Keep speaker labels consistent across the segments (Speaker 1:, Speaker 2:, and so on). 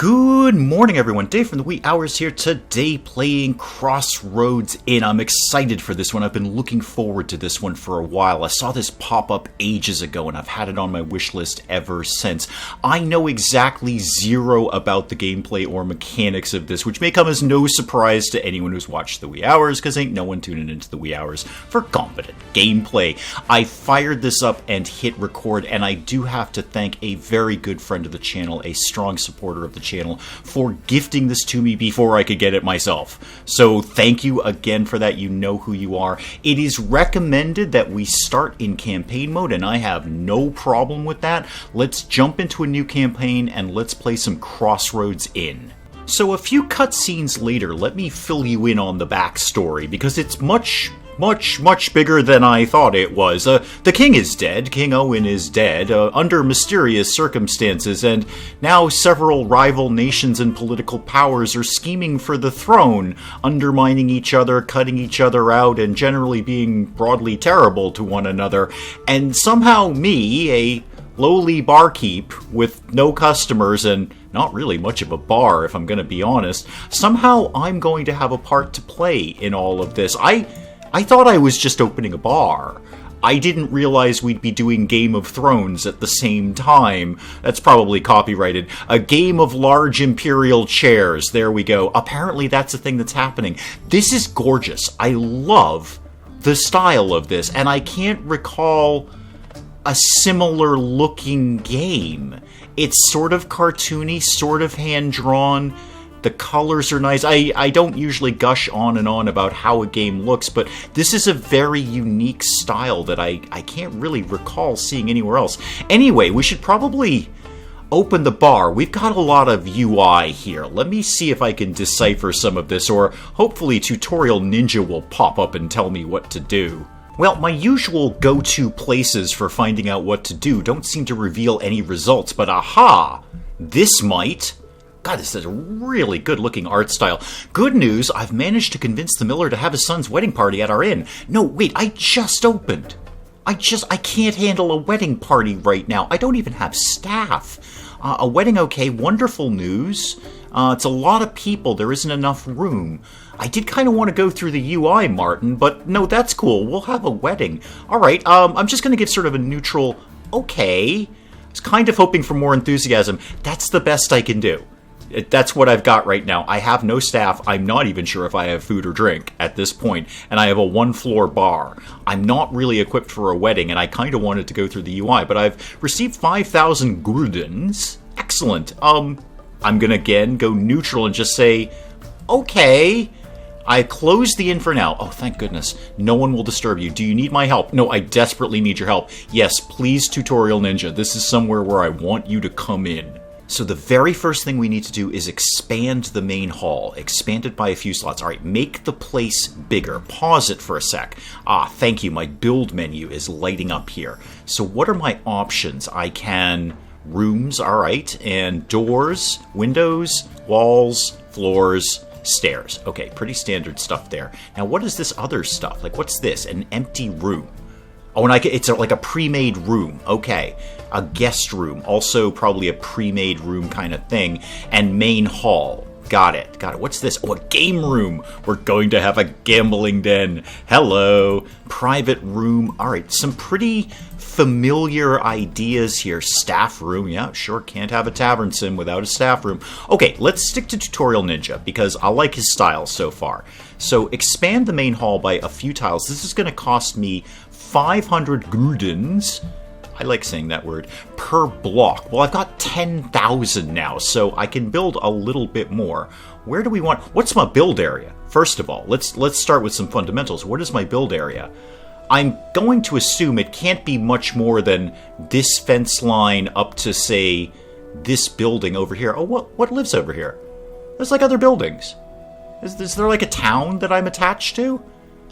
Speaker 1: Good morning, everyone. Dave from the wee hours here today playing Crossroads Inn. I'm excited for this one. I've been looking forward to this one for a while. I saw this pop up ages ago and I've had it on my wish list ever since. I know exactly zero about the gameplay or mechanics of this, which may come as no surprise to anyone who's watched the wee hours, because ain't no one tuning into the wee hours for competent gameplay. I fired this up and hit record, and I do have to thank a very good friend of the channel, a strong supporter of the channel, for gifting this to me before I could get it myself. So thank you again for that. You know who you are. It is recommended that we start in campaign mode, and I have no problem with that. Let's jump into a new campaign and let's play some Crossroads Inn. So a few cutscenes later, let me fill you in on the backstory, because it's much bigger than I thought it was. The king is dead. King Owen is dead, under mysterious circumstances, and now several rival nations and political powers are scheming for the throne, undermining each other, cutting each other out, and generally being broadly terrible to one another. And somehow me, a lowly barkeep with no customers and not really much of a bar, if I'm going to be honest, somehow I'm going to have a part to play in all of this. I thought I was just opening a bar. I didn't realize we'd be doing Game of Thrones at the same time. That's probably copyrighted. A game of large imperial chairs. There we go. Apparently that's a thing that's happening. This is gorgeous. I love the style of this, and I can't recall a similar looking game. It's sort of cartoony, sort of hand-drawn. The colors are nice. I don't usually gush on and on about how a game looks, but this is a very unique style that I can't really recall seeing anywhere else. Anyway, we should probably open the bar. We've got a lot of UI here. Let me see if I can decipher some of this, or hopefully Tutorial Ninja will pop up and tell me what to do. Well, my usual go-to places for finding out what to do don't seem to reveal any results, but aha! This might. God, this is a really good-looking art style. Good news, I've managed to convince the miller to have his son's wedding party at our inn. No, wait, I just opened. I can't handle a wedding party right now. I don't even have staff. A wedding, okay, wonderful news. It's a lot of people. There isn't enough room. I did kind of want to go through the UI, Martin, but no, that's cool. We'll have a wedding. All right, I'm just going to give sort of a neutral, okay. I was kind of hoping for more enthusiasm. That's the best I can do. That's what I've got right now. I have no staff. I'm not even sure if I have food or drink at this point, and I have a one-floor bar. I'm not really equipped for a wedding, and I kind of wanted to go through the UI, but I've received 5,000 guldens. Excellent. I'm gonna again go neutral and just say, okay. I closed the inn for now. Oh, thank goodness. No one will disturb you. Do you need my help? No, I desperately need your help. Yes, please, Tutorial Ninja. This is somewhere where I want you to come in. So the very first thing we need to do is expand the main hall. Expand it by a few slots. All right, make the place bigger. Pause it for a sec. Ah, thank you. My build menu is lighting up here. So what are my options? I can... Rooms, all right, and doors, windows, walls, floors, stairs. Okay, pretty standard stuff there. Now, what is this other stuff? Like, what's this? An empty room. Oh, and it's like a pre-made room. Okay. A guest room. Also probably a pre-made room kind of thing. And main hall. Got it. Got it. What's this? Oh, a game room. We're going to have a gambling den. Hello. Private room. All right. Some pretty familiar ideas here. Staff room. Yeah, sure. Can't have a tavern sim without a staff room. Okay, let's stick to Tutorial Ninja because I like his style so far. So expand the main hall by a few tiles. This is going to cost me 500 guldens. I like saying that word, per block. Well, I've got 10,000 now, so I can build a little bit more. Where do we want... What's my build area? First of all, let's start with some fundamentals. What is my build area? I'm going to assume it can't be much more than this fence line up to, say, this building over here. Oh, what lives over here? There's like other buildings. Is there like a town that I'm attached to?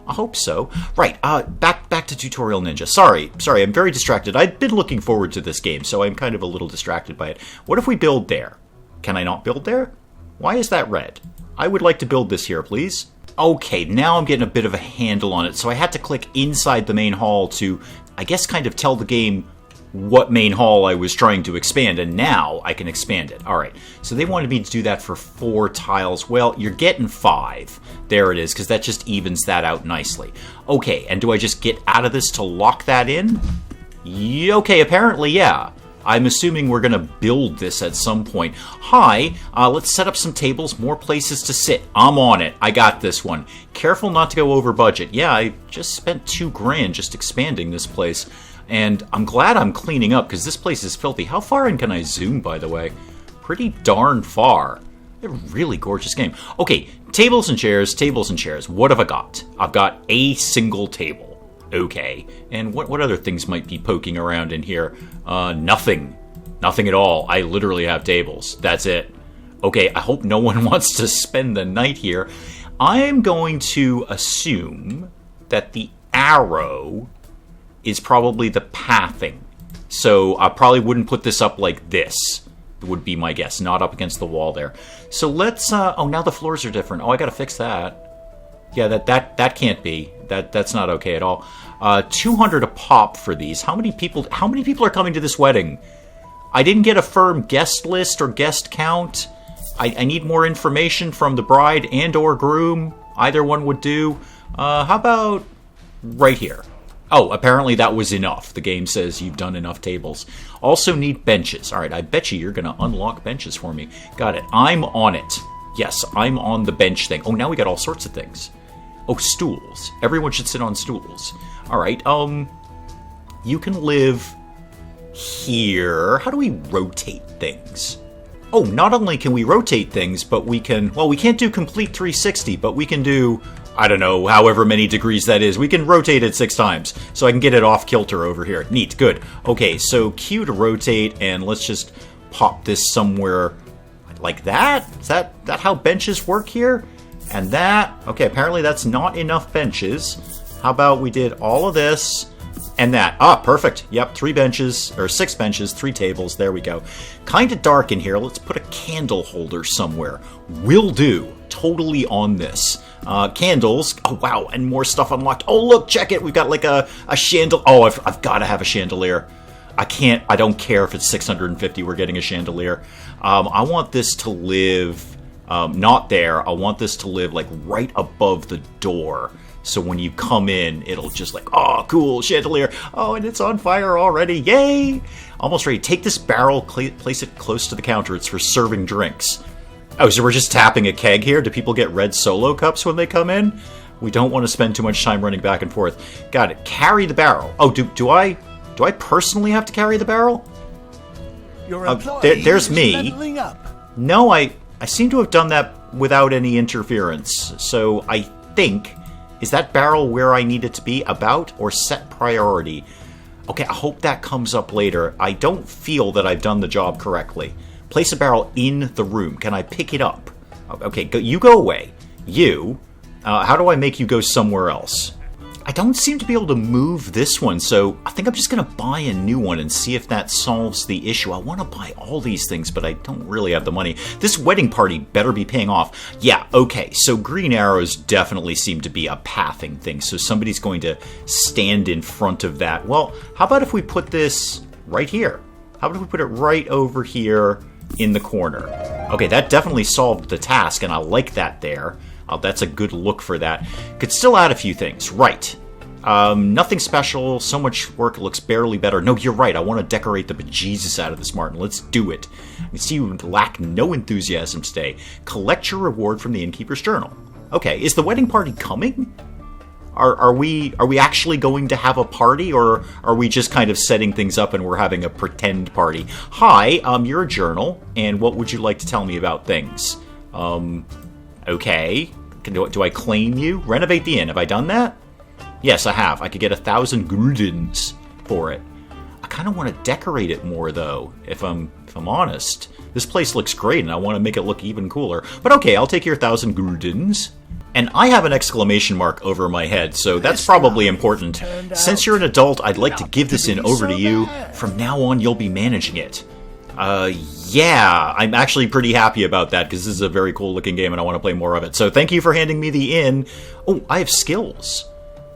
Speaker 1: I hope so. Right, back to Tutorial Ninja. Sorry, I'm very distracted. I've been looking forward to this game, so I'm kind of a little distracted by it. What if we build there? Can I not build there? Why is that red? I would like to build this here, please. Okay, now I'm getting a bit of a handle on it, so I had to click inside the main hall to, I guess, kind of tell the game what main hall I was trying to expand, and now I can expand it. All right, so they wanted me to do that for 4 tiles. Well, you're getting 5. There it is, because that just evens that out nicely. Okay, and do I just get out of this to lock that in? Okay, apparently, yeah. I'm assuming we're going to build this at some point. Hi, let's set up some tables, more places to sit. I'm on it. I got this one. Careful not to go over budget. Yeah, I just spent $2,000 just expanding this place. And I'm glad I'm cleaning up, because this place is filthy. How far in can I zoom, by the way? Pretty darn far. A really gorgeous game. Okay, tables and chairs, tables and chairs. What have I got? I've got a single table. Okay, and what other things might be poking around in here? Nothing. Nothing at all. I literally have tables. That's it. Okay, I hope no one wants to spend the night here. I'm going to assume that the arrow is probably the pathing. So I probably wouldn't put this up like this, would be my guess. Not up against the wall there. So let's, oh, now the floors are different. Oh, I gotta fix that. Yeah, that can't be. That's not okay at all. 200 a pop for these. How many people are coming to this wedding? I didn't get a firm guest list or guest count. I need more information from the bride and or groom. Either one would do. How about right here? Oh, apparently that was enough. The game says you've done enough tables. Also need benches. All right, I bet you're going to unlock benches for me. Got it. I'm on it. Yes, I'm on the bench thing. Oh, now we got all sorts of things. Oh, stools. Everyone should sit on stools. All right, you can live here. How do we rotate things? Oh, not only can we rotate things, but we can, well, we can't do complete 360, but we can do, I don't know, however many degrees that is. We can rotate it 6 times, so I can get it off kilter over here. Neat, good. Okay, so Q to rotate, and let's just pop this somewhere like that. Is that how benches work here? And that, okay, apparently that's not enough benches. How about we did all of this and that? Ah, perfect. Yep, 3 benches, or 6 benches, 3 tables. There we go. Kind of dark in here. Let's put a candle holder somewhere. Will do. Totally on this. Candles. Oh, wow, and more stuff unlocked. Oh, look, check it. We've got like a chandelier. Oh, I've got to have a chandelier. I don't care if it's 650. We're getting a chandelier. I want this to live... not there. I want this to live like right above the door. So when you come in, it'll just like, oh, cool, chandelier. Oh, and it's on fire already. Yay! Almost ready. Take this barrel, place it close to the counter. It's for serving drinks. Oh, so we're just tapping a keg here? Do people get red Solo cups when they come in? We don't want to spend too much time running back and forth. Got it. Carry the barrel. Oh, do I personally have to carry the barrel? There's me. No, I seem to have done that without any interference. So I think, is that barrel where I need it to be? About or set priority? Okay, I hope that comes up later. I don't feel that I've done the job correctly. Place a barrel in the room. Can I pick it up? Okay, you go away. You. How do I make you go somewhere else? I don't seem to be able to move this one, so I think I'm just going to buy a new one and see if that solves the issue. I want to buy all these things, but I don't really have the money. This wedding party better be paying off. Yeah, okay, so green arrows definitely seem to be a pathing thing, so somebody's going to stand in front of that. Well, how about if we put this right here? How about if we put it right over here in the corner? Okay, that definitely solved the task, and I like that there. That's a good look for that. Could still add a few things. Right. Nothing special. So much work. Looks barely better. No, you're right. I want to decorate the bejesus out of this, Martin. Let's do it. I see you lack no enthusiasm today. Collect your reward from the innkeeper's journal. Okay, is the wedding party coming? Are we actually going to have a party, or are we just kind of setting things up and we're having a pretend party? Hi, you're a journal, and what would you like to tell me about things? Okay. Do I claim you? Renovate the inn. Have I done that? Yes, I have. I could get 1,000 guldens for it. I kind of want to decorate it more, though, if I'm honest. This place looks great, and I want to make it look even cooler. But okay, I'll take your 1,000 guldens. And I have an exclamation mark over my head, so that's probably important. Since you're an adult, I'd like to give this inn over to you. From now on, you'll be managing it. Yeah, I'm actually pretty happy about that, because this is a very cool looking game and I want to play more of it. So thank you for handing me the inn. Oh, I have skills.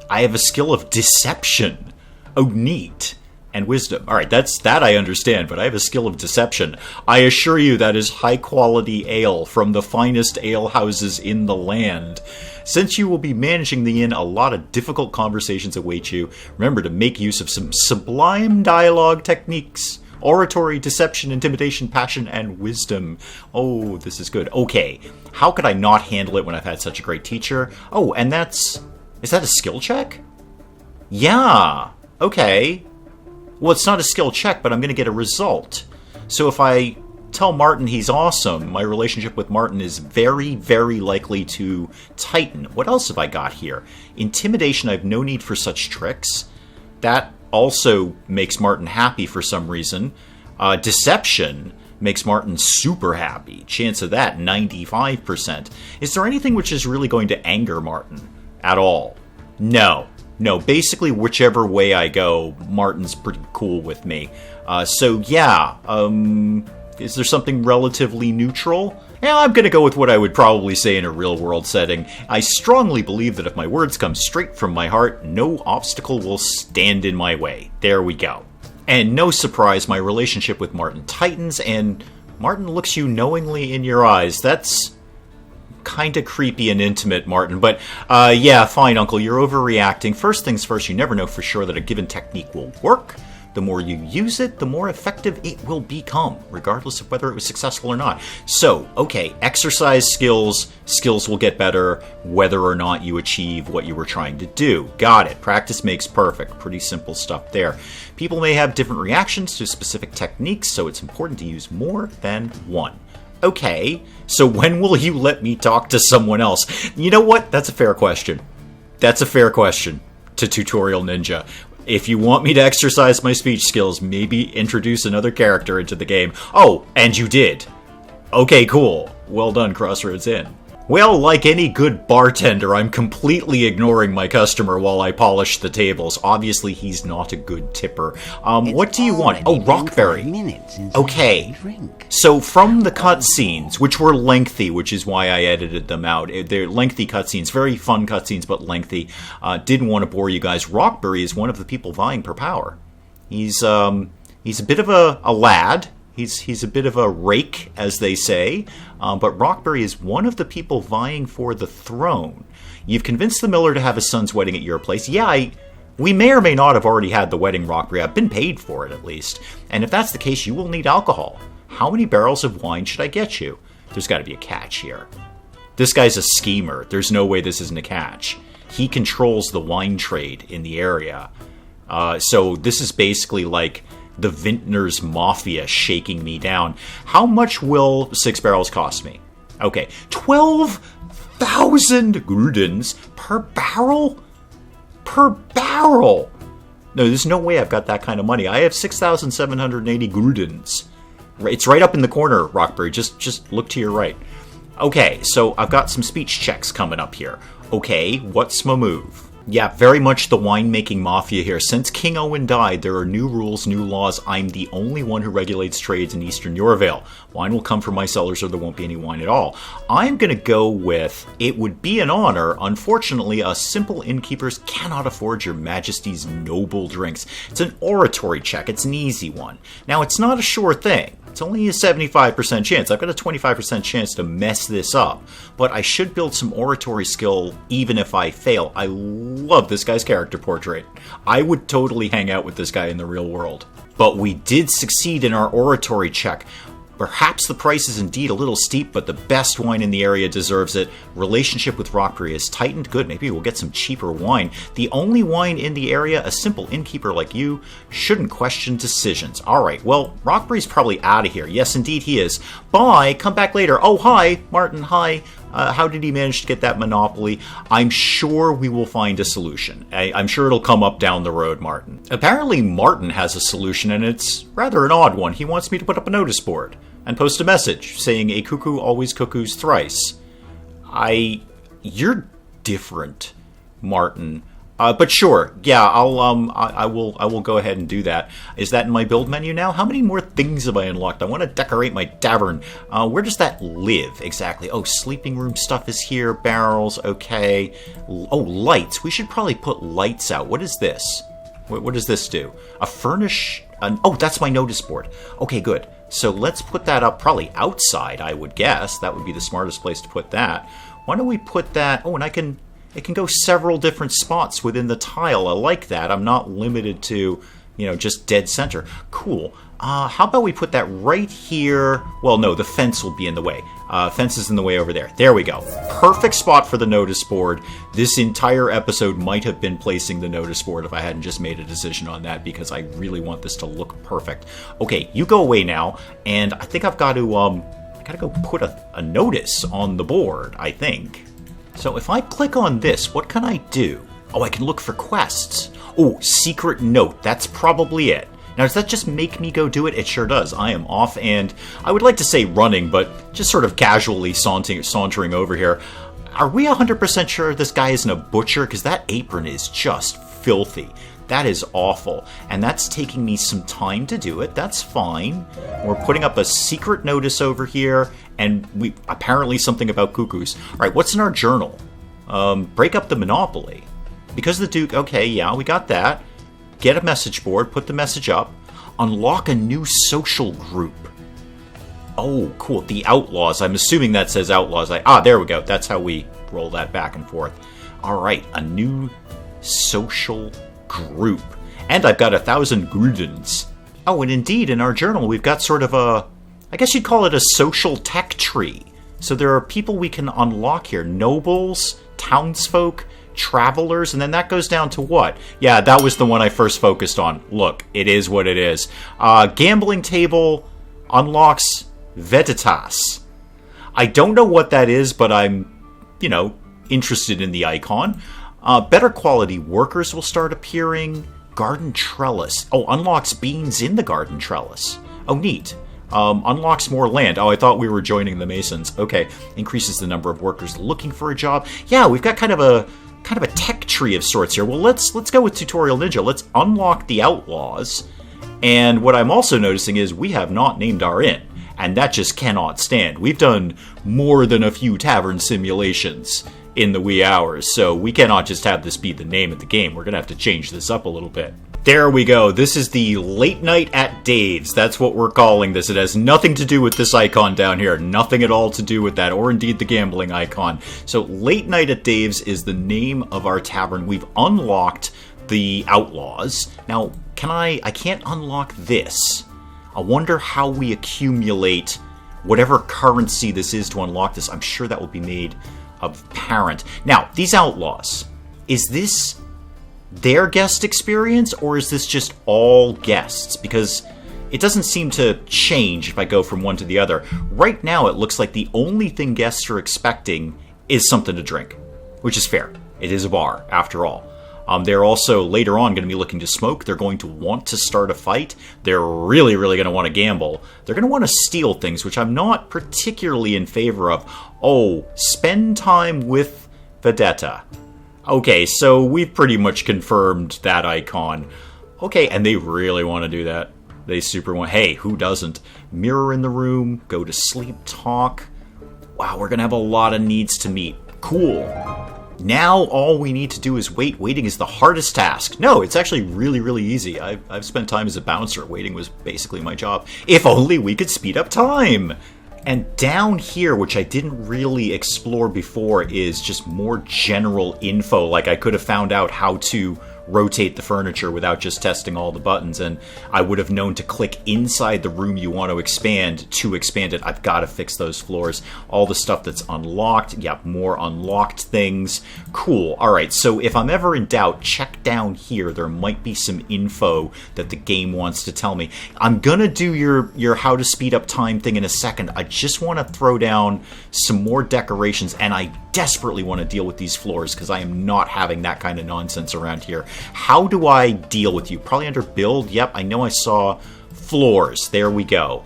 Speaker 1: I have a skill of deception. Oh, neat. and wisdom. All right, that I understand, but I have a skill of deception. I assure you that is high-quality ale from the finest ale houses in the land. Since you will be managing the inn, a lot of difficult conversations await you. Remember to make use of some sublime dialogue techniques. Oratory, deception, intimidation, passion, and wisdom. Oh, this is good. Okay, how could I not handle it when I've had such a great teacher? Oh, and is that a skill check? Yeah, okay. Well, it's not a skill check, but I'm going to get a result. So if I tell Martin he's awesome, my relationship with Martin is very, very likely to tighten. What else have I got here? Intimidation, I have no need for such tricks. That also makes Martin happy for some reason. Deception makes Martin super happy. Chance of that, 95%. Is there anything which is really going to anger Martin at all? No. Basically, whichever way I go, Martin's pretty cool with me. So yeah, is there something relatively neutral? Yeah, I'm going to go with what I would probably say in a real-world setting. I strongly believe that if my words come straight from my heart, no obstacle will stand in my way. There we go. And no surprise, my relationship with Martin tightens, and Martin looks you knowingly in your eyes. That's kind of creepy and intimate, Martin. But, yeah, fine, Uncle, you're overreacting. First things first, you never know for sure that a given technique will work. The more you use it, the more effective it will become, regardless of whether it was successful or not. So, okay, exercise skills. Skills will get better whether or not you achieve what you were trying to do. Got it. Practice makes perfect. Pretty simple stuff there. People may have different reactions to specific techniques, so it's important to use more than one. Okay, so when will you let me talk to someone else? You know what? That's a fair question. That's a fair question to Tutorial Ninja. If you want me to exercise my speech skills, maybe introduce another character into the game. Oh, and you did. Okay, cool. Well done, Crossroads Inn. Well, like any good bartender, I'm completely ignoring my customer while I polish the tables. Obviously, he's not a good tipper. What do you want? Oh, Rockberry. Okay. So from the cutscenes, which were lengthy, which is why I edited them out. They're lengthy cutscenes, very fun cutscenes, but lengthy. Didn't want to bore you guys. Rockberry is one of the people vying for power. He's a bit of a lad. He's a bit of a rake, as they say, but Rockberry is one of the people vying for the throne. You've convinced the miller to have his son's wedding at your place. Yeah, we may or may not have already had the wedding, Rockberry. I've been paid for it, at least. And if that's the case, you will need alcohol. How many barrels of wine should I get you? There's got to be a catch here. This guy's a schemer. There's no way this isn't a catch. He controls the wine trade in the area. So this is basically like the vintners mafia shaking me down. How much will 6 barrels cost me? Okay, 12,000 guldens per barrel? Per barrel! No, there's no way I've got that kind of money. I have 6,780 guldens. It's right up in the corner, Rockberry. Just look to your right. Okay, so I've got some speech checks coming up here. Okay, what's my move? Yeah, very much the winemaking mafia here. Since King Owen died, there are new rules, new laws. I'm the only one who regulates trades in Eastern Yorvale. Wine will come from my cellars or there won't be any wine at all. I'm going to go with, it would be an honor. Unfortunately, us simple innkeepers cannot afford your majesty's noble drinks. It's an oratory check. It's an easy one. Now, it's not a sure thing. It's only a 75% chance. I've got a 25% chance to mess this up. But I should build some oratory skill even if I fail. I love this guy's character portrait. I would totally hang out with this guy in the real world. But we did succeed in our oratory check. Perhaps the price is indeed a little steep, but the best wine in the area deserves it. Relationship with Rockberry is tightened. Good, maybe we'll get some cheaper wine. The only wine in the area, a simple innkeeper like you, shouldn't question decisions. Alright, well, Rockberry's probably out of here. Yes, indeed he is. Bye, come back later. Oh, hi, Martin, hi. How did he manage to get that monopoly? I'm sure we will find a solution. I'm sure it'll come up down the road, Martin. Apparently Martin has a solution, and it's rather an odd one. He wants me to put up a notice board and post a message saying a cuckoo always cuckoos thrice. You're different, Martin. But sure, yeah, I will go ahead and do that. Is that in my build menu now? How many more things have I unlocked? I want to decorate my tavern. Where does that live exactly? Oh, sleeping room stuff is here. Barrels, okay. Oh, lights. We should probably put lights out. What is this? What does this do? Oh, that's my notice board. Okay, good. So let's put that up probably outside, I would guess. That would be the smartest place to put that. Why don't we put that... Oh, and it can go several different spots within the tile. I like that. I'm not limited to, just dead center. Cool. How about we put that right here? Well, no, the fence will be in the way. Fence is in the way over there. There we go. Perfect spot for the notice board. This entire episode might have been placing the notice board if I hadn't just made a decision on that, because I really want this to look perfect. Okay, you go away now, and I think I've got to, go put a notice on the board, I think. So if I click on this, what can I do? Oh, I can look for quests. Oh, secret note. That's probably it. Now, does that just make me go do it? It sure does. I am off, and I would like to say running, but just sort of casually sauntering over here. Are we 100% sure this guy isn't a butcher? Because that apron is just filthy. That is awful. And that's taking me some time to do it. That's fine. We're putting up a secret notice over here, and we apparently something about cuckoos. All right, what's in our journal? Break up the monopoly. Because the Duke... Okay, yeah, we got that. Get a message board, put the message up, unlock a new social group. Oh, cool. The Outlaws. I'm assuming that says Outlaws. There we go. That's how we roll that back and forth. All right, a new social group. And I've got 1,000 guldens. Oh, and indeed, in our journal, we've got sort of I guess you'd call it a social tech tree. So there are people we can unlock here. Nobles, townsfolk, travelers, and then that goes down to what? Yeah, that was the one I first focused on. Look, it is what it is. Gambling table unlocks Veritas. I don't know what that is, but I'm, interested in the icon. Better quality workers will start appearing. Garden trellis. Oh, unlocks beans in the garden trellis. Oh, neat. Unlocks more land. Oh, I thought we were joining the Masons. Okay. Increases the number of workers looking for a job. Yeah, we've got kind of a tech tree of sorts here. Well, let's go with Tutorial Ninja. Let's unlock the Outlaws. And what I'm also noticing is we have not named our inn. And that just cannot stand. We've done more than a few tavern simulations in the wee hours, so we cannot just have this be the name of the game. We're going to have to change this up a little bit. There we go. This is the Late Night at Dave's. That's what we're calling this. It has nothing to do with this icon down here. Nothing at all to do with that, or indeed the gambling icon. So Late Night at Dave's is the name of our tavern. We've unlocked the Outlaws. Now, I can't unlock this. I wonder how we accumulate whatever currency this is to unlock this. I'm sure that will be made apparent. Now, these Outlaws, is this their guest experience, or is this just all guests? Because it doesn't seem to change if I go from one to the other. Right now, it looks like the only thing guests are expecting is something to drink, which is fair. It is a bar, after all. They're also, later on, going to be looking to smoke. They're going to want to start a fight. They're really, really going to want to gamble. They're going to want to steal things, which I'm not particularly in favor of. Oh, spend time with Vedetta. Okay, so we've pretty much confirmed that icon. Okay, and they really want to do that. They super want... Hey, who doesn't? Mirror in the room, go to sleep, talk. Wow, we're going to have a lot of needs to meet. Cool. Now all we need to do is wait. Waiting is the hardest task. No, it's actually really, really easy. I've spent time as a bouncer. Waiting was basically my job. If only we could speed up time. And down here, which I didn't really explore before, is just more general info. Like I could have found out how to rotate the furniture without just testing all the buttons, and I would have known to click inside the room you want to expand it. I've got to fix those floors. All the stuff that's unlocked. Yep, more unlocked things. Cool. Alright, so if I'm ever in doubt, check down here. There might be some info that the game wants to tell me. I'm gonna do your how to speed up time thing in a second. I just want to throw down some more decorations, and I desperately want to deal with these floors because I am not having that kind of nonsense around here. How do I deal with you? Probably under build. Yep, I know I saw floors. There we go.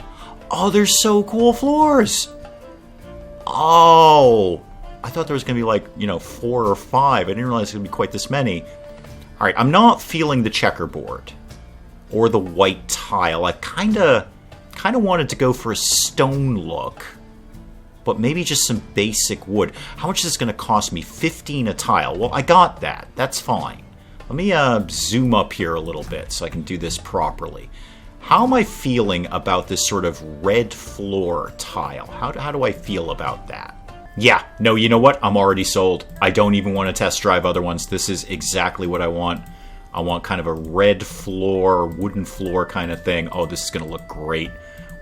Speaker 1: Oh, they're so cool floors. Oh, I thought there was going to be like, 4 or 5. I didn't realize it would be quite this many. All right, I'm not feeling the checkerboard or the white tile. I kind of wanted to go for a stone look, but maybe just some basic wood. How much is this going to cost me? 15 a tile. Well, I got that. That's fine. Let me zoom up here a little bit so I can do this properly. How am I feeling about this sort of red floor tile? How do I feel about that? Yeah, no, you know what? I'm already sold. I don't even want to test drive other ones. This is exactly what I want. I want kind of a red floor, wooden floor kind of thing. Oh, this is going to look great.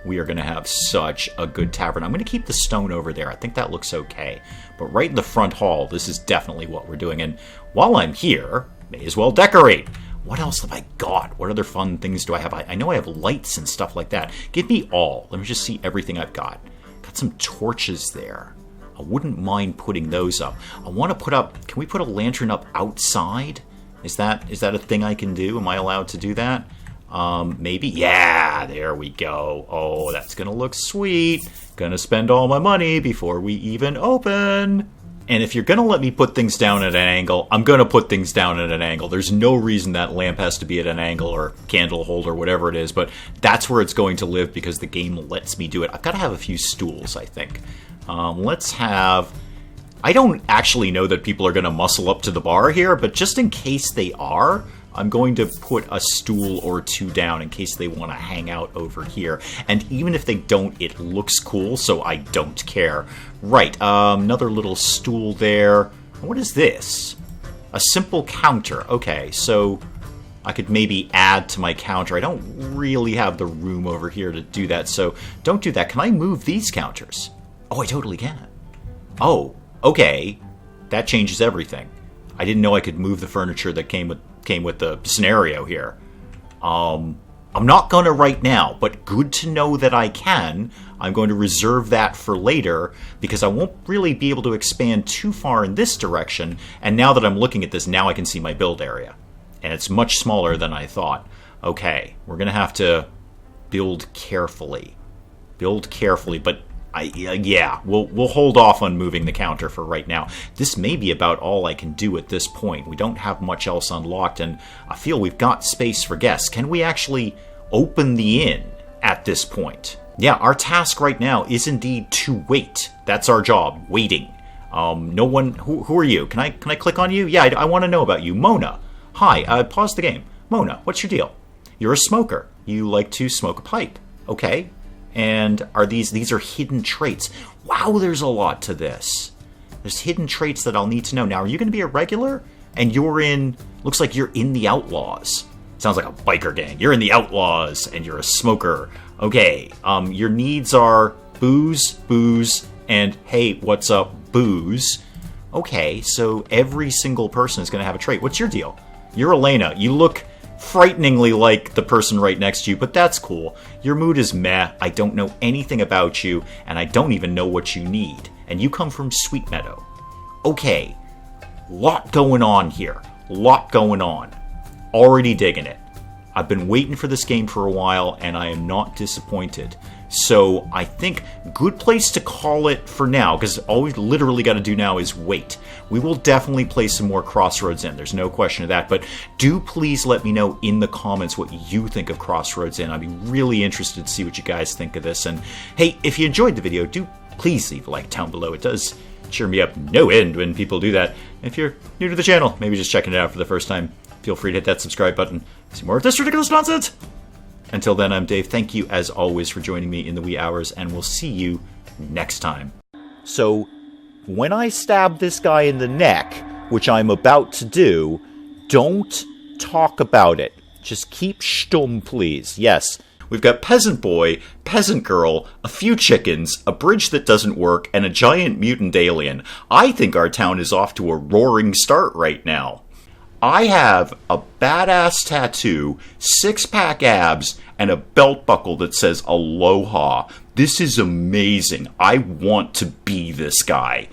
Speaker 1: We are going to have such a good tavern. I'm going to keep the stone over there. I think that looks okay. But right in the front hall, this is definitely what we're doing. And while I'm here, may as well decorate. What else have I got? What other fun things do I have? I know I have lights and stuff like that. Give me all. Let me just see everything I've got. Got some torches there. I wouldn't mind putting those up. I want to put up... Can we put a lantern up outside? Is that a thing I can do? Am I allowed to do that? Maybe? Yeah, there we go. Oh, that's gonna look sweet. Gonna spend all my money before we even open. And if you're gonna let me put things down at an angle, I'm gonna put things down at an angle. There's no reason that lamp has to be at an angle or candle holder, whatever it is, but that's where it's going to live because the game lets me do it. I've got to have a few stools, I think. Let's have... I don't actually know that people are going to muscle up to the bar here, but just in case they are, I'm going to put a stool or two down in case they want to hang out over here. And even if they don't, it looks cool, so I don't care. Right, another little stool there. What is this? A simple counter. Okay, so I could maybe add to my counter. I don't really have the room over here to do that, so don't do that. Can I move these counters? Oh, I totally can. Oh, okay. That changes everything. I didn't know I could move the furniture that came with the scenario here. I'm not gonna right now, but good to know that I can. I'm going to reserve that for later because I won't really be able to expand too far in this direction. And now that I'm looking at this, now I can see my build area. And it's much smaller than I thought. Okay, we're gonna have to build carefully. Build carefully, but yeah, we'll hold off on moving the counter for right now. This may be about all I can do at this point. We don't have much else unlocked, and I feel we've got space for guests. Can we actually open the inn at this point? Yeah, our task right now is indeed to wait. That's our job, waiting. No one... Who are you? Can I click on you? Yeah, I want to know about you. Mona. Hi, pause the game. Mona, what's your deal? You're a smoker. You like to smoke a pipe. Okay. And are these are hidden traits. Wow, there's a lot to this. There's hidden traits that I'll need to know. Now, are you going to be a regular? And you're in... Looks like you're in the Outlaws. Sounds like a biker gang. You're in the Outlaws, and you're a smoker. Okay, your needs are booze, and hey, what's up, booze. Okay, so every single person is going to have a trait. What's your deal? You're Elena. You look frighteningly like the person right next to you, but that's cool. Your mood is meh. I don't know anything about you, and I don't even know what you need. And you come from Sweet Meadow. Okay, lot going on here. Lot going on. Already digging it. I've been waiting for this game for a while, and I am not disappointed. So I think good place to call it for now, because all we literally got to do now is wait. We will definitely play some more Crossroads Inn. There's no question of that. But do please let me know in the comments what you think of Crossroads Inn. I'd be really interested to see what you guys think of this. And hey, if you enjoyed the video, do please leave a like down below. It does cheer me up no end when people do that. If you're new to the channel, maybe just checking it out for the first time, feel free to hit that subscribe button. See more of this ridiculous nonsense. Until then, I'm Dave. Thank you, as always, for joining me in the wee hours, and we'll see you next time. So, when I stab this guy in the neck, which I'm about to do, don't talk about it. Just keep stum, please. Yes, we've got Peasant Boy, Peasant Girl, a few chickens, a bridge that doesn't work, and a giant mutant alien. I think our town is off to a roaring start right now. I have a badass tattoo, six-pack abs, and a belt buckle that says Aloha. This is amazing. I want to be this guy.